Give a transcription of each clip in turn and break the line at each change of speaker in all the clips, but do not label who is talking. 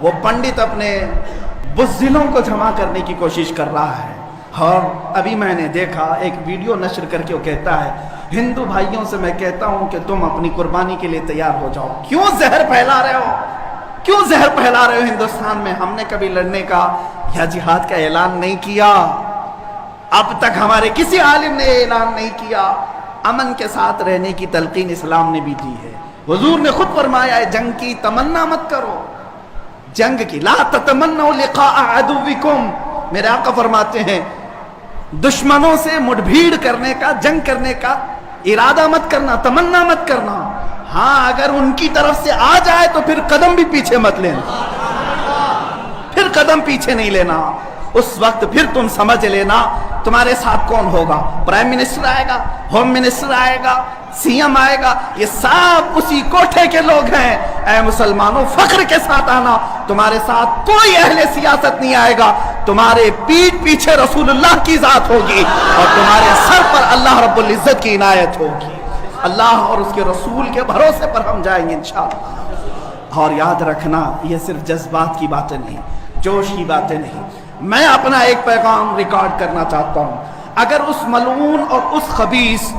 وہ पंडित अपने बुज़दिलों को जमा करने की कोशिश कर रहा है। और अभी मैंने देखा एक वीडियो नशर करके वो कहता है, हिंदू भाइयों से मैं कहता हूं कि तुम अपनी कुर्बानी के लिए तैयार हो जाओ। क्यों जहर फैला रहे हो, क्यों जहर फैला रहे हो हिंदुस्तान में? हमने कभी लड़ने का या जिहाद का ऐलान नहीं किया, अब तक हमारे किसी आलिम ने ऐलान नहीं किया। अमन के साथ रहने की तलकीन इस्लाम ने भी दी है। हुजूर ने खुद फरमाया है, जंग की तमन्ना मत करो, जंग की ला ततमन्नौ लिक़ा अदुव्विकुम। मेरे आका फरमाते हैं, दुश्मनों से मुठभीड़ करने का, जंग करने का इरादा मत करना, तमन्ना मत करना। हाँ, अगर उनकी तरफ से आ जाए तो फिर कदम भी पीछे मत लेना, फिर कदम पीछे नहीं लेना। उस वक्त फिर तुम समझ लेना तुम्हारे साथ कौन होगा। प्राइम मिनिस्टर आएगा, होम मिनिस्टर आएगा, सीएम आएगा, ये सब उसी कोठे के लोग हैं। ऐ मुसलमानों, फख्र के साथ आना, तुम्हारे साथ कोई अहले सियासत नहीं आएगा। तुम्हारे पीठ पीछे रसूलुल्लाह की जात होगी और तुम्हारे सर पर अल्लाह रब्बुल इज्जत की इनायत होगी। अल्लाह और उसके रसूल के भरोसे पर हम जाएंगे इंशाअल्लाह। और याद रखना, ये सिर्फ जज्बात की बातें नहीं, जोश की बातें नहीं। मैं अपना एक पैगाम रिकॉर्ड करना चाहता हूं। अगर उस मलऊन और उस खबीस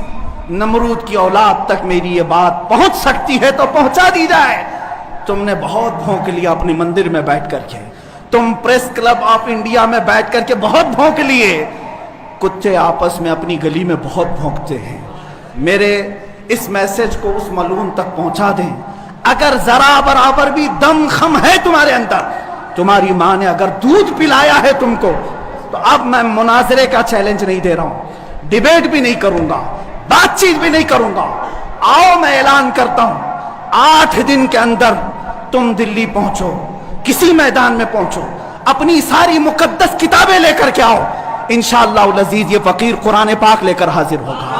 नमरूद की औलाद तक मेरी ये बात पहुंच सकती है तो पहुंचा दी जाए। तुमने बहुत भौंक लिया अपनी मंदिर में बैठ करके, तुम प्रेस क्लब ऑफ इंडिया में बैठ करके बहुत भौंक लिए। कुत्ते आपस में अपनी गली में बहुत भौंकते हैं। मेरे इस मैसेज को उस मलऊन तक पहुंचा दें। अगर जरा बराबर भी दम खम है तुम्हारे अंदर, तुम्हारी माँ ने अगर दूध पिलाया है तुमको, तो अब मैं मुनाजरे का चैलेंज नहीं दे रहा हूं, डिबेट भी नहीं करूंगा, बातचीत भी नहीं करूंगा। आओ, मैं ऐलान करता हूं, 8 दिन के अंदर तुम दिल्ली पहुंचो, किसी मैदान में पहुंचो, अपनी सारी मुकद्दस किताबें लेकर के आओ। इंशाअल्लाह अज़ीज ये फकीर कुरान पाक लेकर हाजिर होगा।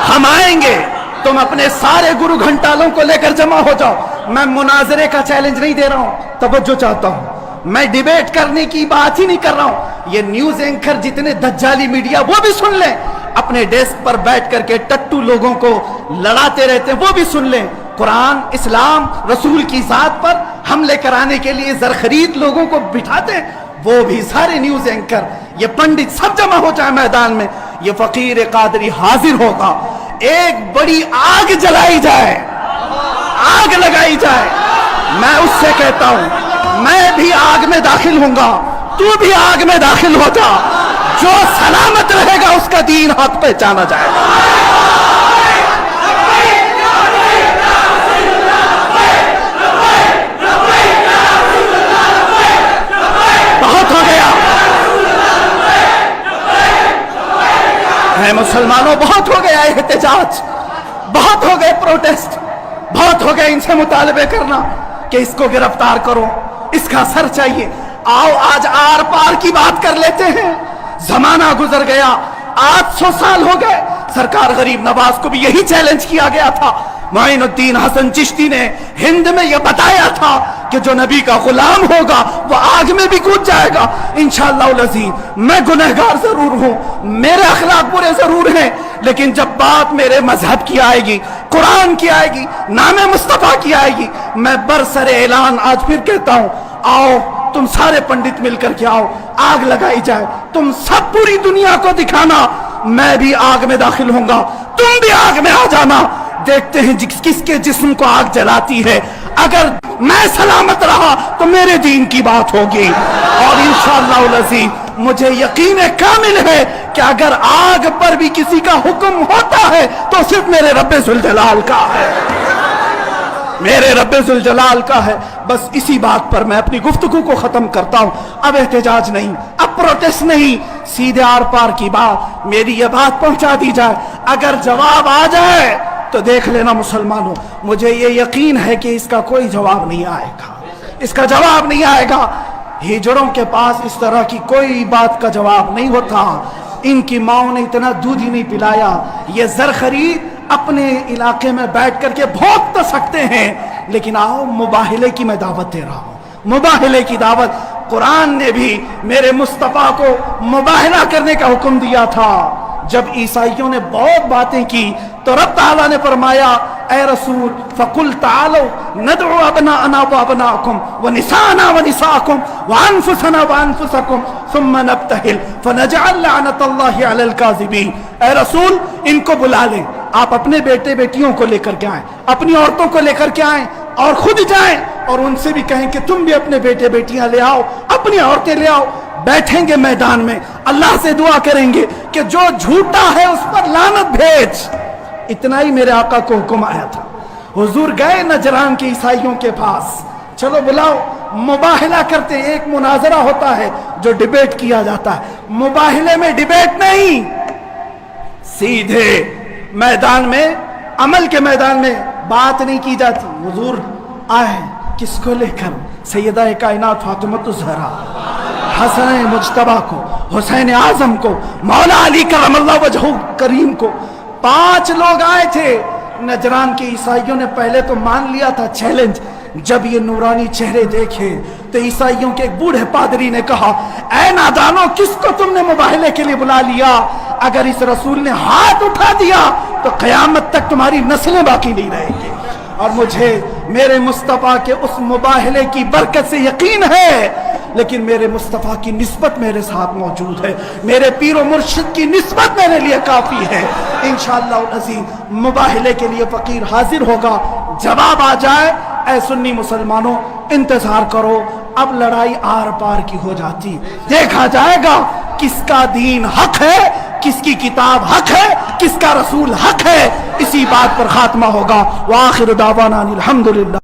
हम आएंगे, तुम अपने सारे गुरु घंटालों को लेकर जमा हो जाओ। मैं मुनाजरे का चैलेंज नहीं दे रहा हूं, तवज्जो चाहता हूं। मैं डिबेट करने की बात ही नहीं कर रहा हूं। ये न्यूज एंकर जितने दज्जाली मीडिया, वो भी सुन लें। अपने डेस्क पर बैठ करके टट्टू लोगों को लड़ाते रहते हैं, वो भी सुन लें। कुरान, इस्लाम, रसूल की जात पर हमले कराने के लिए जरखरीद लोगों को बिठाते हैं, वो भी सारे न्यूज एंकर, ये पंडित सब जमा हो जाए मैदान में। ये फकीर कादरी हाजिर होगा। एक बड़ी आग जलाई जाए, आग लगाई जाए। मैं उससे कहता हूं, मैं भी आग में दाखिल होऊंगा, तू भी आग में दाखिल हो जा। जो सलामत रहेगा उसका दीन हक पहचाना जाएगा। बहुत हो गया है मुसलमानों, बहुत हो गया एहतजाज, बहुत हो गए प्रोटेस्ट, बहुत हो गए इनसे मुतालबे करना कि इसको गिरफ्तार करो, इसका सर चाहिए। आओ आज आर पार की बात कर लेते हैं। जमाना गुजर गया, 800 साल हो गए। सरकार गरीब नवाज को भी यही चैलेंज किया गया था। मोइनुद्दीन हसन चिश्ती ने हिंद में यह बताया था कि जो नबी का गुलाम होगा वो आग में भी कूद जाएगा। इंशाअल्लाह अज़ीज़ मैं गुनहगार जरूर हूं, मेरे अखलाक बुरे जरूर हैं, लेकिन जब बात मेरे मजहब की आएगी, कुरान की आएगी, नामे मुस्तफा की आएगी, मैं बरसरे ऐलान आज फिर कहता हूं, आओ तुम सारे पंडित मिलकर के आओ, आग लगाई जाए। तुम सब पूरी दुनिया को दिखाना, मैं भी आग में दाखिल होऊंगा, तुम भी आग में आ जाना। देखते हैं किसके जिस्म को आग जलाती है। अगर मैं सलामत रहा तो मेरे दीन की बात होगी। और इंशाअल्लाह अज़ीज़ मुझे यकीन कामिल है कि अगर आग पर भी किसी का हुक्म होता है तो सिर्फ मेरे रब्बे ज़ुल जलाल का है, मेरे रब्बे ज़ुल जलाल का है। बस इसी बात पर मैं अपनी गुफ्तगू को खत्म करता हूं। अब एहतजाज नहीं, अब प्रोटेस्ट नहीं, सीधे आर पार की बात, मेरी ये बात पहुंचा दी जाए। अगर जवाब आ जाए तो देख लेना मुसलमानों, मुझे ये यकीन है कि इसका कोई जवाब नहीं आएगा, इसका जवाब नहीं आएगा। हिजड़ों के पास इस तरह की कोई बात का जवाब नहीं होता। इनकी माओ ने इतना दूध ही नहीं पिलाया। ये ज़रख़रीद अपने इलाके में बैठ करके भोग तो सकते हैं, लेकिन आओ मुबाहिले की मैं दावत दे रहा हूँ, मुबाहिले की दावत। कुरान ने भी मेरे मुस्तफ़ा को मुबाहिला करने का हुक्म दिया था। जब ईसाइयों ने बहुत बातें की तो रब ताला ने फरमाया, ए रसूल फकुल तालो नदउ अबनाअना व अबनाअकुम व निसाअना व निसाअकुम व अनफुसना व अनफुसकुम सुम्मा नब्तहिल फनजअल लअनतल्लाहि अलल काज़िबीन। ए रसूल, इनको बुला लें, आप अपने बेटे बेटियों को लेकर के आएं, अपनी औरतों को लेकर के आएं और खुद जाएं और उनसे भी कहें कि तुम भी अपने बेटे बेटियां ले आओ, अपनी औरतें ले आओ। बैठेंगे मैदान में, अल्लाह से दुआ करेंगे कि जो झूठा है उस पर लानत भेज। इतना ही मेरे आका को हुक्म आया था। हुजूर गए नजरान के ईसाइयों के पास, चलो बुलाओ, मुबाहिला करते हैं। एक मुनाजरा होता है जो डिबेट किया जाता है, मुबाहिले में डिबेट नहीं, सीधे मैदान में, अमल के मैदान में बात नहीं की जाती। हुजूर आए, किसको लेकर? सैयदा कायनात फातिमा ज़हरा, हसन मुज्तबा को, हुसैन आजम को, मौला अली करमल्लाहु वजहू करीम को। 5 लोग आए थे। नजरान के ईसाइयों ने पहले तो मान लिया था चैलेंज। जब ये नूरानी चेहरे देखे तो ईसाइयों के एक बूढ़े पादरी ने कहा, ऐ नादानो, किसको तुमने मुबाहिले के लिए बुला लिया? अगर इस रसूल ने हाथ उठा दिया तो क़यामत तक तुम्हारी नस्लें बाकी नहीं रहेंगी। और मुझे मेरे मुस्तफ़ा के उस मुबाहिले की बरकत से यकीन है, लेकिन मेरे मुस्तफ़ा की निस्बत मेरे साथ मौजूद है, मेरे पीर मुर्शिद की निस्बत मेरे लिए काफ़ी है। इंशाअल्लाह अज़ीम मुबाहिले के लिए फ़कीर हाजिर होगा। जवाब आ जाए, ऐ सुन्नी मुसलमानों, इंतज़ार करो, अब लड़ाई आर पार की हो जाती, देखा जाएगा किसका दीन हक है, किसकी किताब हक है, किसका रसूल हक है। इसी बात पर खात्मा होगा। व आखिर दावाना अनिल हम्दुलिल्लाह।